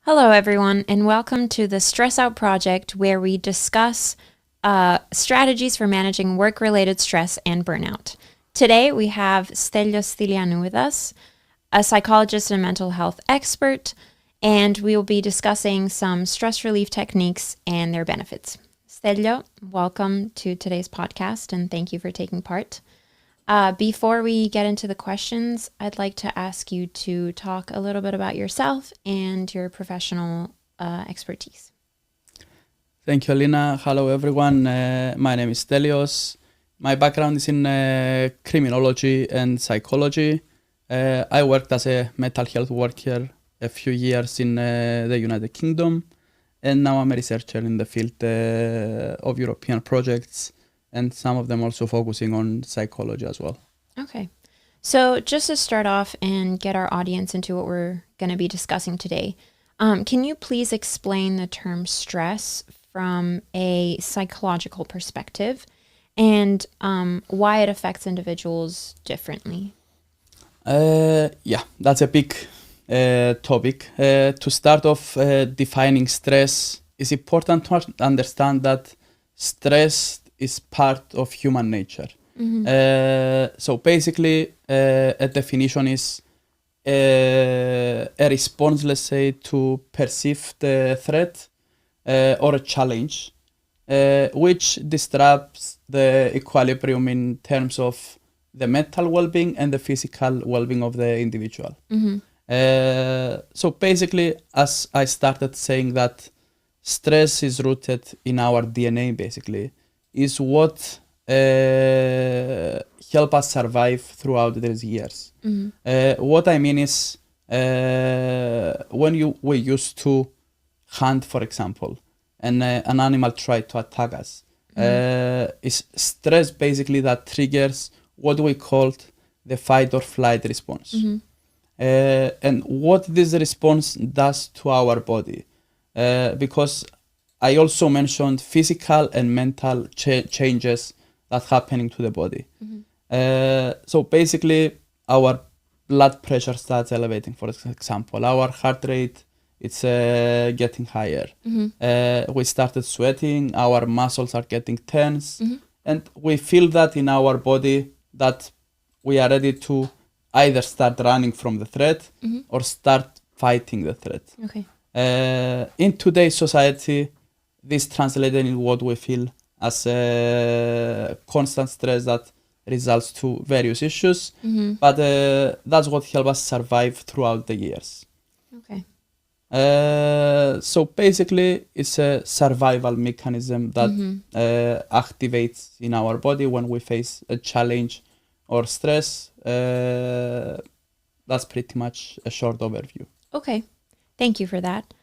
Hello, everyone, and welcome to the StressOut project, where we discuss strategies for managing work-related stress and burnout. Today, we have Stelios Stylianou with us, a psychologist and mental health expert, and we will be discussing some stress relief techniques and their benefits. Stelios, welcome to today's podcast, and thank you for taking part. Before we get into the questions, I'd like to ask you to talk a little bit about yourself and your professional expertise. Thank you, Elina. Hello, everyone. My name is Stelios. My background is in criminology and psychology. I worked as a mental health worker a few years in the United Kingdom, and now I'm a researcher in the field of European projects, and some of them also focusing on psychology as well. Okay. So just to start off and get our audience into what we're going to be discussing today, can you please explain the term stress from a psychological perspective and why it affects individuals differently? Yeah, that's a big topic. To start off, defining stress, it's important to understand that stress is part of human nature. So basically, a definition is a response, let's say, to perceive the threat or a challenge, which disrupts the equilibrium in terms of the mental well-being and the physical well-being of the individual. So basically, as I started saying that stress is rooted in our DNA, basically, is what help us survive throughout these years. What I mean is, when we used to hunt, for example, and an animal tried to attack us, is stress basically that triggers what we called the fight or flight response. And what this response does to our body, because I also mentioned physical and mental changes that happening to the body. So basically, our blood pressure starts elevating, for example. Our heart rate, it's getting higher. We started sweating, our muscles are getting tense, and we feel that in our body that we are ready to either start running from the threat or start fighting the threat. Okay. In today's society, this translated in what we feel as constant stress that results to various issues, but that's what helps us survive throughout the years. Okay. So basically, it's a survival mechanism that activates in our body when we face a challenge or stress. That's pretty much a short overview. Okay. Thank you for that.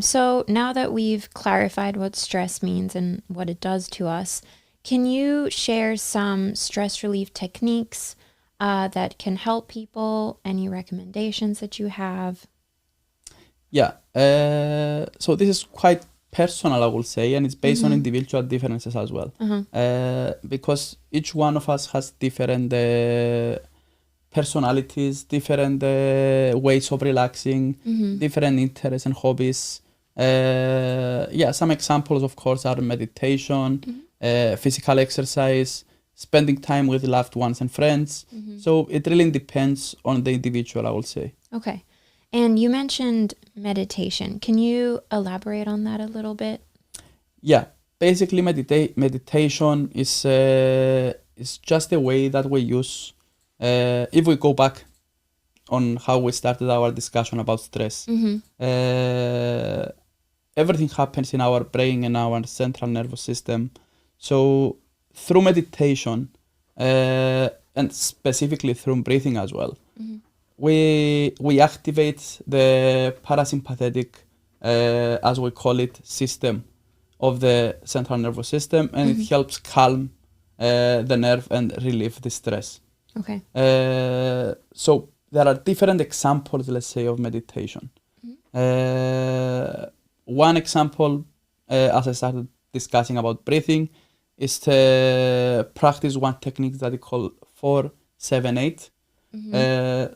So now that we've clarified what stress means and what it does to us, can you share some stress relief techniques that can help people? Any recommendations that you have? Yeah. So this is quite personal, I will say, and it's based on individual differences as well. Because each one of us has different personalities, different ways of relaxing, different interests and hobbies. Some examples, of course, are meditation, physical exercise, spending time with loved ones and friends. So it really depends on the individual, I will say. Okay. And you mentioned meditation. Can you elaborate on that a little bit? Yeah. Basically, meditation is just a way that we use. If we go back on how we started our discussion about stress, everything happens in our brain and our central nervous system. So through meditation, and specifically through breathing as well, we activate the parasympathetic, as we call it, system of the central nervous system, and it helps calm the nerve and relieve the stress. Okay. So there are different examples, let's say, of meditation. One example, as I started discussing about breathing, is to practice one technique that we call 4-7-8.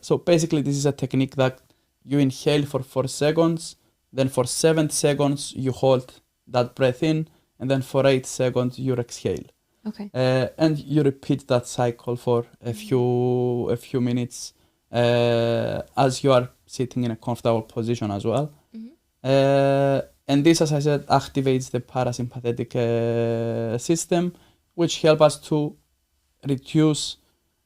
So basically, this is a technique that you inhale for 4 seconds, then for 7 seconds you hold that breath in, and then for 8 seconds you exhale. Okay. And you repeat that cycle for a few minutes as you are sitting in a comfortable position as well. And this, as I said, activates the parasympathetic system, which help us to reduce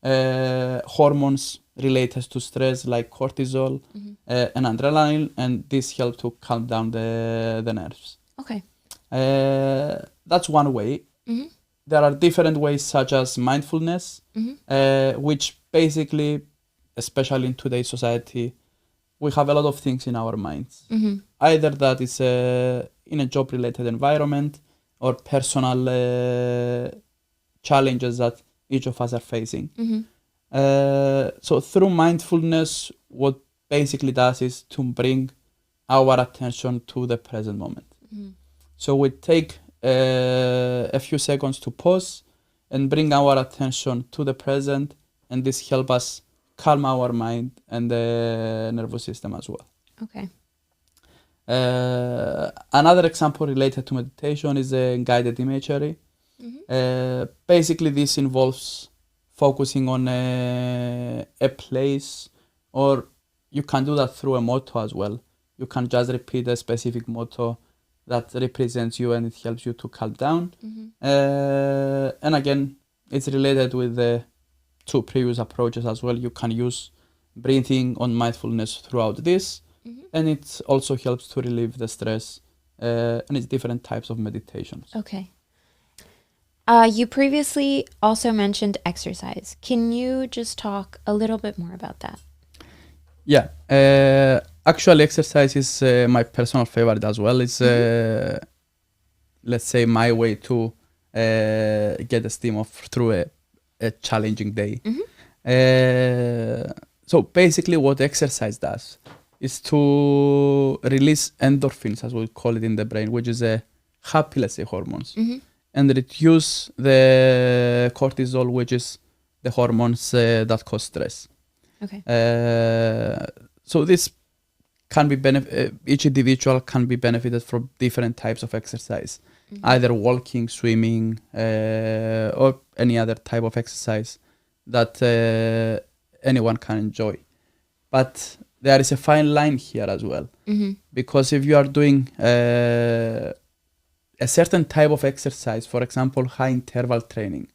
hormones related to stress like cortisol and adrenaline, and this helps to calm down the nerves. Okay. That's one way. There are different ways, such as mindfulness, which basically, especially in today's society, we have a lot of things in our minds. Either that is in a job-related environment or personal challenges that each of us are facing. So through mindfulness, what basically does is to bring our attention to the present moment. So we take a few seconds to pause and bring our attention to the present, and this helps us calm our mind and the nervous system as well. Okay. Another example related to meditation is guided imagery. Basically, this involves focusing on a place, or you can do that through a motto as well. You can just repeat a specific motto that represents you, and it helps you to calm down. And again, it's related with the 2 previous approaches as well. You can use breathing on mindfulness throughout this, and it also helps to relieve the stress, and it's different types of meditations. Okay. You previously also mentioned exercise. Can you just talk a little bit more about that? Yeah. Actually, exercise is my personal favorite as well. It's, let's say, my way to get the steam off through a challenging day. So basically what exercise does is to release endorphins, as we call it in the brain, which is a happy, let's say, hormones, and reduce the cortisol, which is the hormones that cause stress. Okay. So this can be each individual can be benefited from different types of exercise, either walking, swimming, or any other type of exercise that anyone can enjoy. But there is a fine line here as well, because if you are doing a certain type of exercise, for example, high interval training,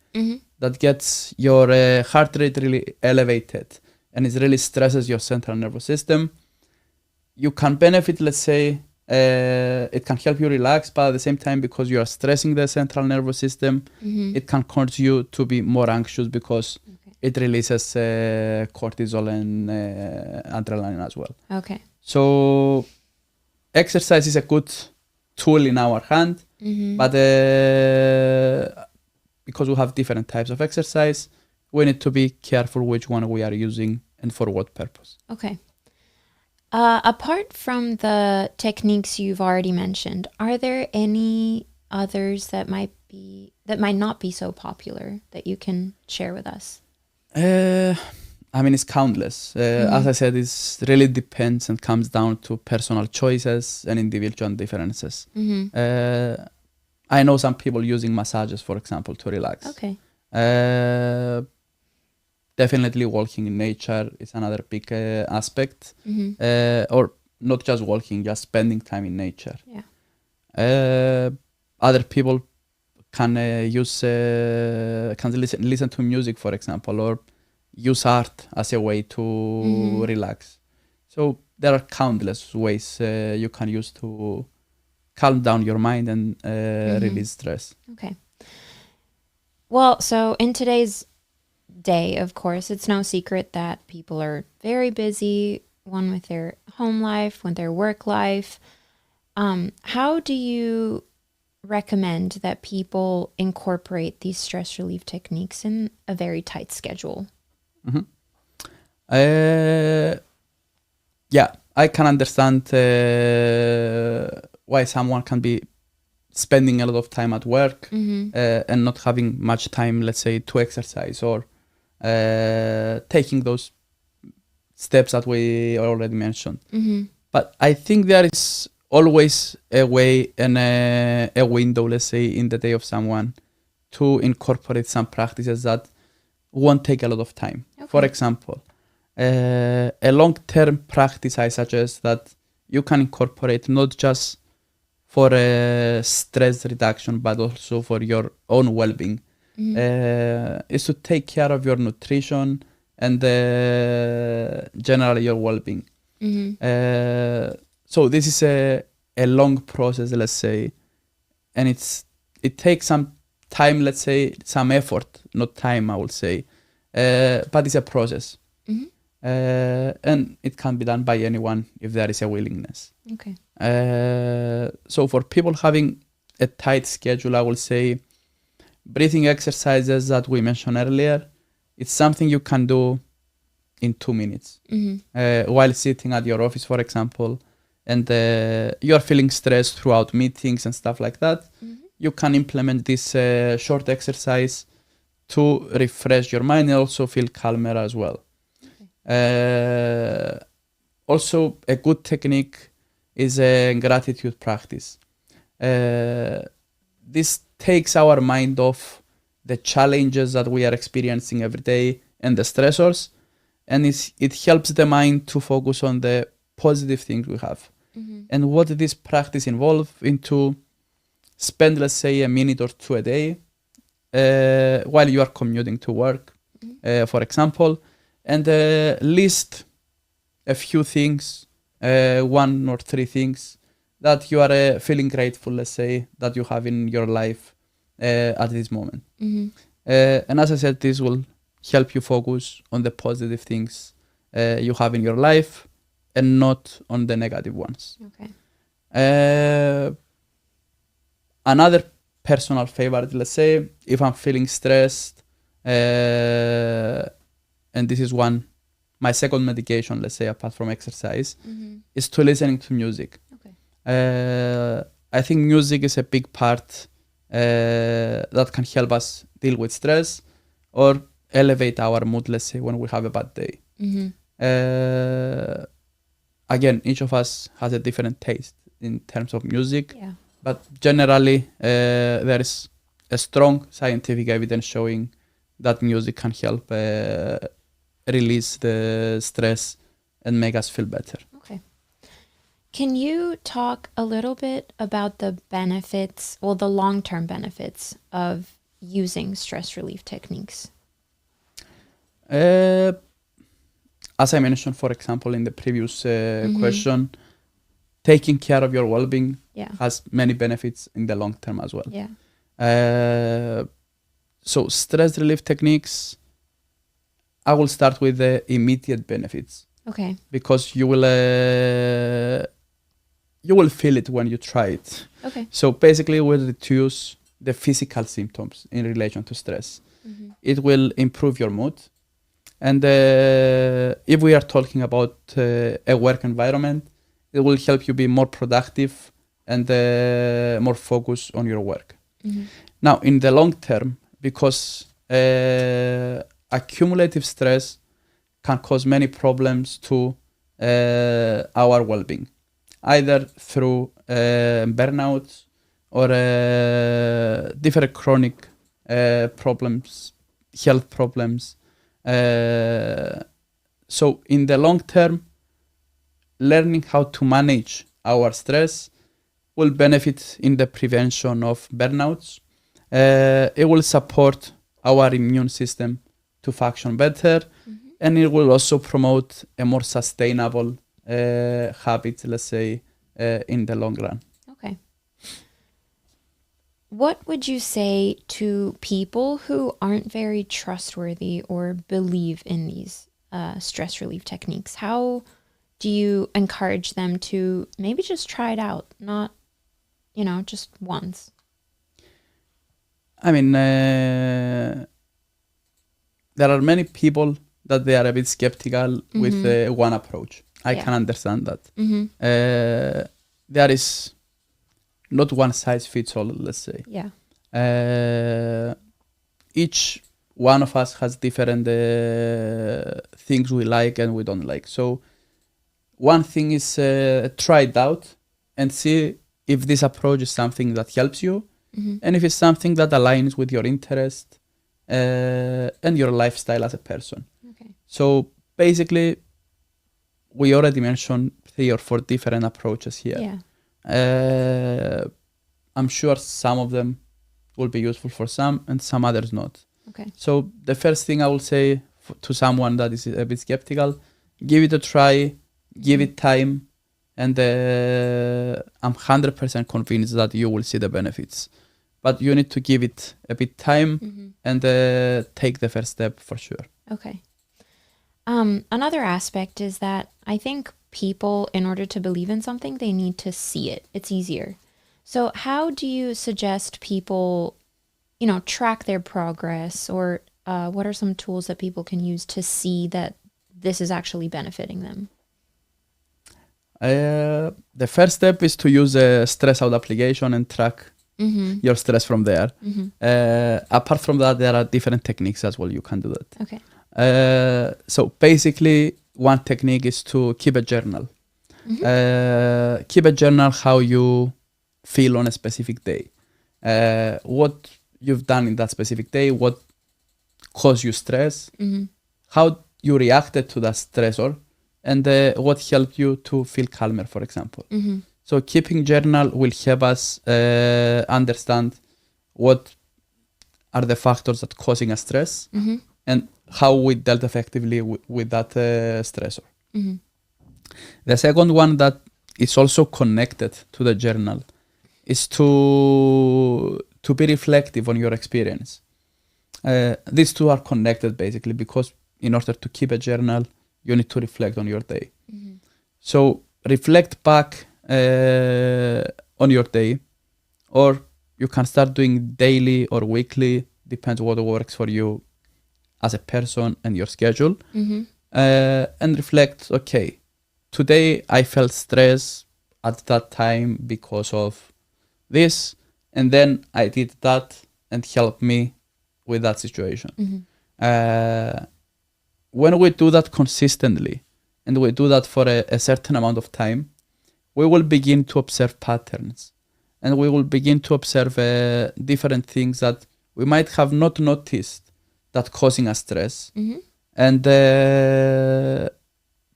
that gets your heart rate really elevated and it really stresses your central nervous system, you can benefit, let's say, it can help you relax, but at the same time, because you are stressing the central nervous system, it can cause you to be more anxious because it releases cortisol and adrenaline as well. Okay. So exercise is a good tool in our hand, but because we have different types of exercise, we need to be careful which one we are using and for what purpose. Okay. Apart from the techniques you've already mentioned, are there any others that might not be so popular that you can share with us? I mean, it's countless. As I said, it really depends and comes down to personal choices and individual differences. I know some people using massages, for example, to relax. Okay. Definitely walking in nature is another big aspect. Or not just walking, just spending time in nature. Yeah. Other people can listen to music, for example, or use art as a way to relax. So there are countless ways you can use to calm down your mind and release stress. Okay. Well, so in today's day, of course, it's no secret that people are very busy, one with their home life, with their work life. How do you recommend that people incorporate these stress relief techniques in a very tight schedule? Yeah, I can understand why someone can be spending a lot of time at work and not having much time, let's say, to exercise or taking those steps that we already mentioned. But I think there is always a way and a window, let's say, in the day of someone to incorporate some practices that won't take a lot of time. Okay. For example, a long-term practice I suggest that you can incorporate not just for stress reduction, but also for your own well-being, is to take care of your nutrition and generally your well-being. So this is a long process, let's say, and it takes some time, let's say, some effort, not time, I would say, but it's a process. And it can be done by anyone if there is a willingness. Okay. So for people having a tight schedule, I will say breathing exercises that we mentioned earlier, it's something you can do in 2 minutes while sitting at your office, for example, and you're feeling stressed throughout meetings and stuff like that. You can implement this short exercise to refresh your mind and also feel calmer as well. Also, a good technique is a gratitude practice. This takes our mind off the challenges that we are experiencing every day and the stressors, and it helps the mind to focus on the positive things we have. And what this practice involves into spend, let's say, a minute or two a day while you are commuting to work, for example, and list a few things, 1 or 3 things that you are feeling grateful, let's say, that you have in your life at this moment. And as I said, this will help you focus on the positive things you have in your life and not on the negative ones. Another personal favorite, let's say, if I'm feeling stressed, and this is my second medication, let's say, apart from exercise, is to listening to music. I think music is a big part that can help us deal with stress or elevate our mood, let's say, when we have a bad day. Again, each of us has a different taste in terms of music, but generally there is a strong scientific evidence showing that music can help release the stress and make us feel better. Okay. Can you talk a little bit about the benefits, well, the long-term benefits of using stress relief techniques? As I mentioned, for example, in the previous question, taking care of your well-being has many benefits in the long term as well. So stress relief techniques, I will start with the immediate benefits. Okay. Because you will feel it when you try it. Okay. So basically, we'll reduce the physical symptoms in relation to stress. It will improve your mood. And if we are talking about a work environment, it will help you be more productive and more focused on your work. Now, in the long term, because accumulative stress can cause many problems to our well-being, either through burnout or different chronic problems, health problems. So in the long term, learning how to manage our stress will benefit in the prevention of burnouts. It will support our immune system to function better, and it will also promote a more sustainable habit, let's say, in the long run. Okay. What would you say to people who aren't very trustworthy or believe in these stress relief techniques? How do you encourage them to maybe just try it out, not, just once? I mean, there are many people that they are a bit skeptical with one approach. I can understand that. There is not one size fits all, let's say. Each one of us has different things we like and we don't like. So one thing is try it out and see if this approach is something that helps you, Mm-hmm. and if it's something that aligns with your interest and your lifestyle as a person. Okay. So basically, we already mentioned 3 or 4 different approaches here. Yeah. I'm sure some of them will be useful for some and some others not. Okay. So the first thing I will say to someone that is a bit skeptical, give it a try, give it time, and I'm 100% convinced that you will see the benefits. But you need to give it a bit time Mm-hmm. and take the first step for sure. Okay. Another aspect is that I think people, in order to believe in something, they need to see it. It's easier. So how do you suggest people, track their progress, or what are some tools that people can use to see that this is actually benefiting them? The first step is to use a StressOut application and track Mm-hmm. your stress from there. Mm-hmm. Apart from that, there are different techniques as well. You can do that. Okay. So basically, one technique is to keep a journal. Mm-hmm. Keep a journal how you feel on a specific day. What you've done in that specific day, what caused you stress, Mm-hmm. how you reacted to that stressor, and what helped you to feel calmer, for example. Mm-hmm. So keeping journal will help us understand what are the factors that causing us stress Mm-hmm. and how we dealt effectively with that stressor. Mm-hmm. The second one that is also connected to the journal is to be reflective on your experience. These two are connected basically because in order to keep a journal, you need to reflect on your day. Mm-hmm. So reflect back on your day, or you can start doing daily or weekly, depends what works for you as a person and your schedule. Mm-hmm. And reflect, okay, today I felt stress at that time because of this, and then I did that and helped me with that situation. Mm-hmm. When we do that consistently and we do that for a certain amount of time, we will begin to observe patterns, and we will begin to observe different things that we might have not noticed that causing us stress, Mm-hmm. and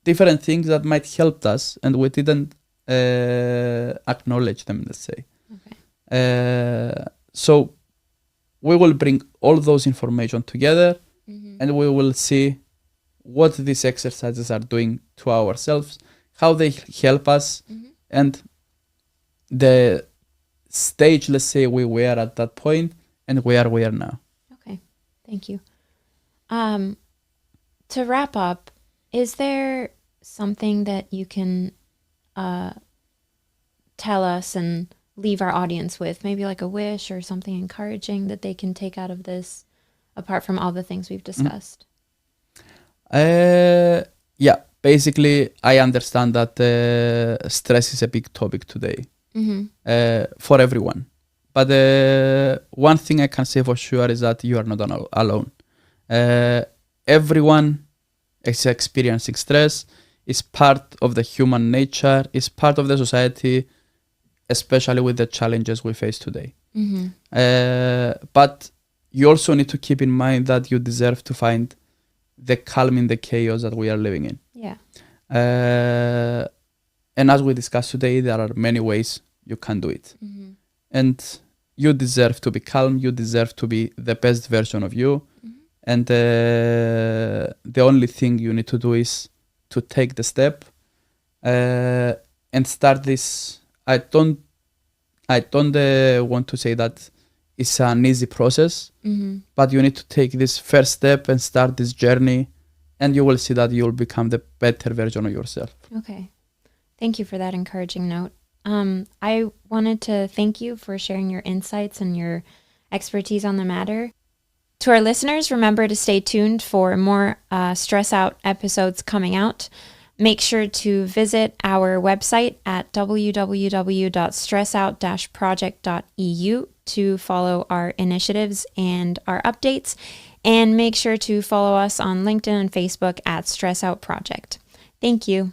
different things that might help us and we didn't acknowledge them, let's say. Okay. So we will bring all those information together, Mm-hmm. and we will see what these exercises are doing to ourselves, how they help us, Mm-hmm. and the stage, let's say, we were at that point and where we are now. Okay. Thank you. To wrap up, is there something that you can tell us and leave our audience with, maybe like a wish or something encouraging that they can take out of this, apart from all the things we've discussed? Yeah, basically, I understand that stress is a big topic today for everyone. But one thing I can say for sure is that you are not alone. Everyone is experiencing stress. It's part of the human nature. It's part of the society, especially with the challenges we face today. But you also need to keep in mind that you deserve to find the calm in the chaos that we are living in. Yeah. And as we discussed today, there are many ways you can do it. And you deserve to be calm. You deserve to be the best version of you. And the only thing you need to do is to take the step and start this. I don't want to say that it's an easy process, but you need to take this first step and start this journey, and you will see that you will become the better version of yourself. Okay. Thank you for that encouraging note. I wanted to thank you for sharing your insights and your expertise on the matter. To our listeners, remember to stay tuned for more Stress Out episodes coming out. Make sure to visit our website at www.stressout-project.eu to follow our initiatives and our updates. And make sure to follow us on LinkedIn and Facebook at Stress Out Project. Thank you.